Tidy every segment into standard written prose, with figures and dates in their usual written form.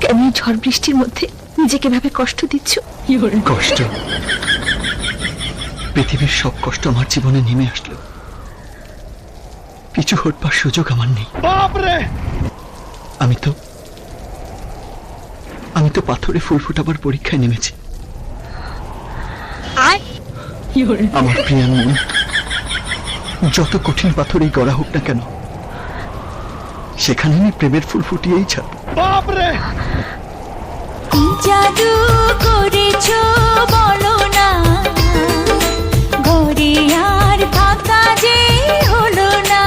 কেন ঝড় বৃষ্টির মধ্যে নিজেকে ভাবে কষ্ট দিচ্ছ? কষ্ট? পৃথিবীর সব কষ্ট আমার জীবনে নেমে আসলো, পিছু হটবার সুযোগ আমার নেই। আমি তো পাথরে ফুল ফোটাবার পরীক্ষায় নেমেছি। আমার প্রিয়ার মন যত কঠিন পাথরেই গড়া হোক না কেন, সেখানে আমি প্রেমের ফুল ফুটিয়েই ছাড়ব। জাদু করেছো বলো না, ঘরে আর থাকা যে হলো না।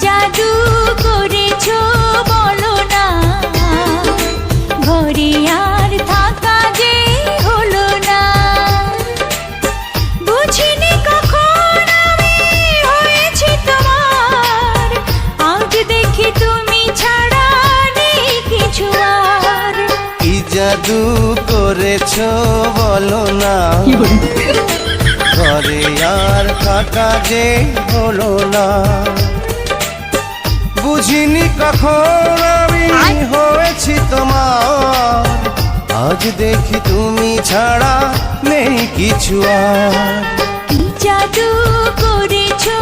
জাদু করেছো বলো না, ঘরে আর থাকা যে হলো না। বুঝিনি কখন আমি হয়েছি তোমার, আজ দেখি তুমি ছাড়া নেই কিছু আর। কি জাদু করেছো বলো না, ঘরে আর থাকা যে হলো না। বুঝিনি কখন আমি হয়েছি তোমার, আজ দেখি তুমি ছাড়া নেই কিছু আর। কি জাদু করেছো